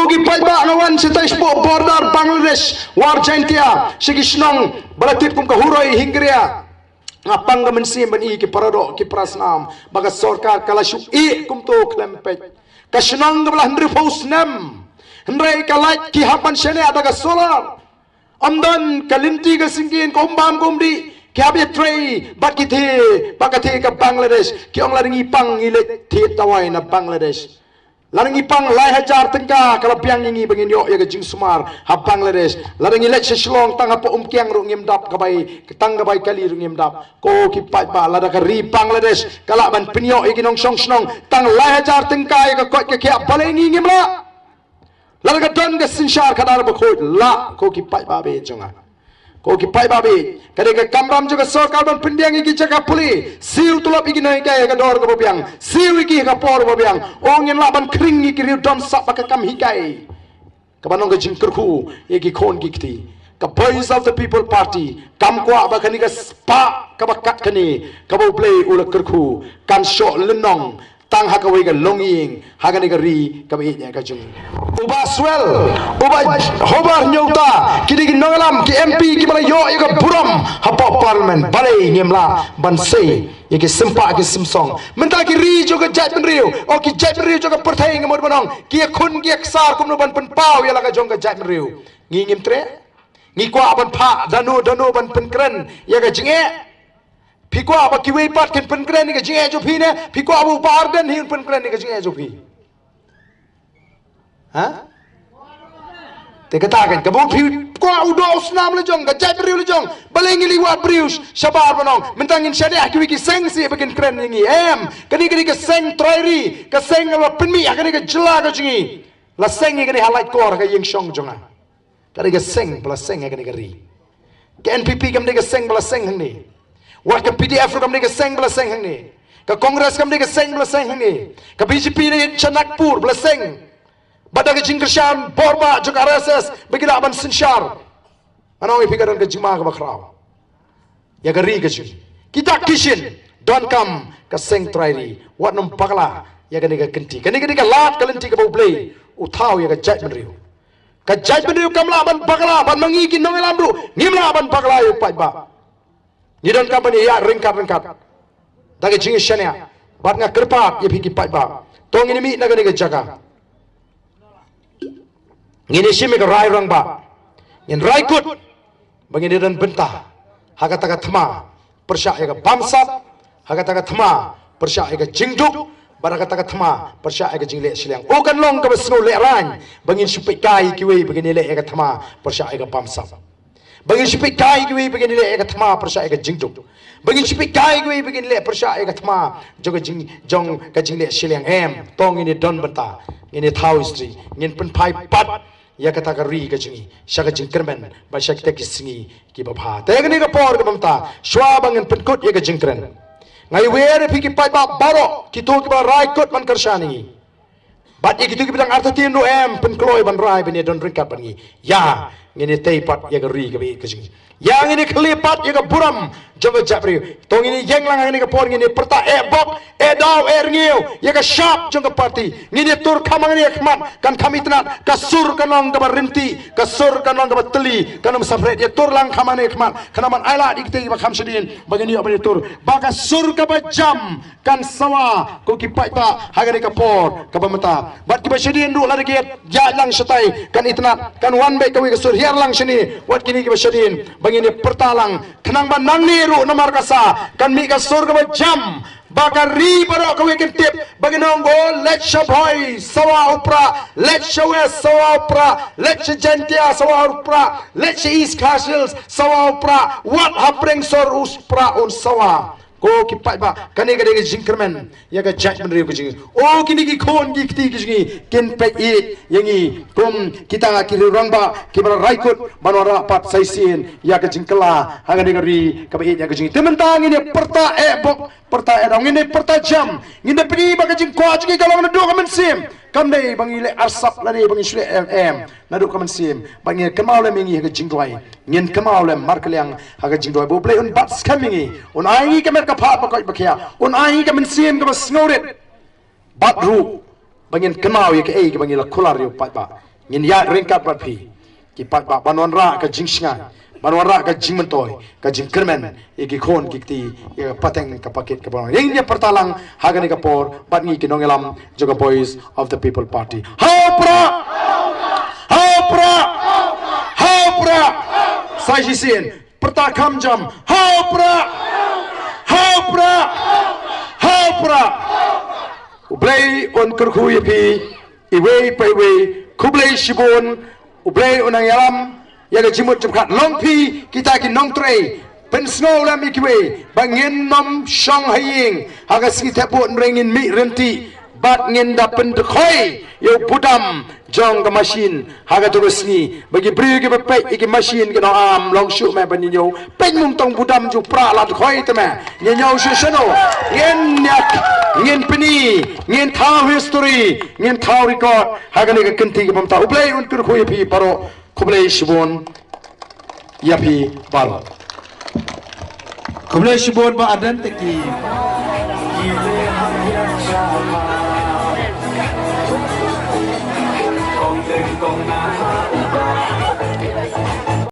Ogi paiba ngawan sitai spo border Bangladesh war jaintia sikisnong balatip kum kahuroi hingria ngapang gamansi ban i ki parado ki prasnam baga sarkar kalashu i kum to klempet kasnong gablah hendri fausnam hendrai kalait ki hapan shene adaga solar amdan kalinti ga singin kombam komdi kiabe trei bakithe ka Bangladesh ki ong laringi pang ile the tawai na Bangladesh laringi pang lai hajar tengka kalau piang ingi bangin yo ya jing sumar ha Bangladesh laringi let seslong tang apa kiang ru ngim dap kabai ketang kabai kali ru ngim dap ko ki pai ba lada ka ri Bangladesh kala ban pinyo igi nong song snong tang lai hajar tengka ya ka kot ke kia balengi ngim la lada ka don ga sinshar kadar ba khoi la ko ki pai ba be jonga ko ki pai babi kade ka kamram juga sarkar ban pindiang iki jaga puli siu tulap iki nai ka ka dor ka bobiang siu iki ka por bobiang ongin la ban kring iki riu don sap ka kam hikai ka banong ka jingkerku iki khon gikti ka voice of the people party kam kwa ba kani ka spa ka bakat kani ka bo play ula kerku kan sho lenong tang hakawai ka longing hagani ka ri ka bi ka jung uba swell uba hobar nyauta kidi nongalam ki MP ki bala yo ka buram hapa parliament balai nyemla ban sei yake sempa ki simsong menta ki ri jo ka jat ben riu o ki jat ben riu jo ka perthai ngamor banong ki khun ki sar kum no ban pen pau ya la ka jong ka jat ben riu ngi ngim tre ngi kwa ban pha danu ban pen kren ya ka jinge Piko apa kiwei pat ken penkren ni kajing ejo pi ne piko abu barden hin penkren ni kajing ejo pi ha te kata kan kabu pi ko udo usnam le jong gajai briu le jong balengi liwat brius sabar banong mentangin syariah kiwi ki seng si bagen kren ni kani ka seng trairi ka seng la penmi kani ka jela ka jingi la seng ni kani halai kor ka ying song jonga kani ka seng plus seng kani ka ri ke NPP kam ka seng plus seng ni Wah ke PDF kam ni ke seng bela seng hang ni, ke Kongres kam ni ke seng bela seng hang ni, ke BJP ni Chanakpur bela seng, badak ke Jingkershan Borba juga RSS begitu aban sinshar, anong ipigaran ke Jima ke Bakrau, ya ke ri ke Jing, kita kishin don't come ke seng trairi, wat nom pakla ya ke ni ke kenti, ke lat ke lenti ke bau play, utau ya ke judgment riu, ke judgment riu kamla aban pakla, aban mengikin nongelam ru, ngimla aban pakla yu pai ba. Ni don company ya ringkat dagi jingi shania bat nga kerpat ye phiki pai ba tong ini mi naga ni jaga ngini shimi ka rai rang ba in rai kut bangini dan benta haga taga thma persya ya ka bamsap haga taga thma persya ya ka jingduk baraka taga thma persya ya ka jingle shliang o kan long ka basno le ran bangin shupai kai kiwi bangini le ya ka thma persya ya ka bamsap bagi sipi kai gue begini le eka thma persya eka jingduk bagi sipi kai gue begini le persya eka thma joga jong ka jingle shiliang tong ini don benta ini thau istri ngin pen pai pat ya kata ka ri ka jingi shaka jingkermen ba shak tek singi ki ba pha te ni ka por ka bamta shwa bangin pen kut ya ka jingkren ngai were phiki pai ba baro ki to ki ba rai kut man karshani bat iki tu ki bidang arta tin no pen kloi ban rai ben don ringkat ban ya ngini teipat ya geri ke kejing yang ini kelipat ya ke buram jaga japri tong ini yang lang ini ke por ngini perta bok daw ngiu ya ke sharp jong ke parti ngini tur kamang ini khmat kan kami tenat kasur kanong ke rinti kasur kanong ke teli kanong safret ya tur lang kamane khmat kanaman aila dikte ba kham sedin bagini apa tur baga sur ke jam kan sawa ko ki pai ba hagani ke por ke pemeta bat ki ba sedin du lagi ja lang setai kan itnat kan one back ke sur hiar lang sini wat kini ke ba sedin bangini pertalang kenang ban nang niru nomor kasa kan mi ka sur ka jam bakari baro ka weekend tip baginongo let shaboy sawa upra let shawe sawa upra let jentia sawa upra let east castles sawa upra what happening sor uspra on sawa ko ki pai ba kane ga de jingkermen ya ga judgment riu ki o kini ki khon ki kti ki ken pe i yangi kum kita ga ki rang ba ki ba raikut banora pat saisin ya ga jingkela ha ga de ri ka ba ya ga jing tementang ini perta bok perta dong ini perta jam nginde pri ba ga jing ko ji kalau na do ka men sim kam dei bangile arsap la dei bangi sule na do ka men sim bangi kemal le mingi ga jing doi ngin kemal le markliang ha ga jing doi bo play on bats coming on ai ka ka phat bakoi bakia un ai ka men sim ka sngoret bat ru bangin kemau ye ke ei ka bangila khular yo pat ba ngin ya ringkat bat phi ki pat ba banwan ra ka jing singa banwan ra ka jing mentoy ka jing kermen igi khon ki ti pateng ka paket ka bang ing nya pertalang hagani ka por bat ngi kinong elam joga boys of the people party hopra hopra hopra sai sin pertakam jam hopra hopra hopra ublay on kurkhuy pi iway paiway kublay shibon ublay onang yalam yaga jimut jumkat longpi kita ki nong tray pen snow lam ikiwe bangin nom shong haying haga singi tepot rengin mi renti bat ngin da pen dekhoi yo budam jong ka machine haga terus ni bagi bri ke pe iki machine ke no am long shoot me ban yo pen mum tong budam ju pra la dekhoi te me nyo shu shano ngin nyak ngin peni ngin thau history ngin thau record haga ni ka kenti ke pamta ublay un kur khoi pi paro kublay shibon yapi bal kublay shibon ba adan teki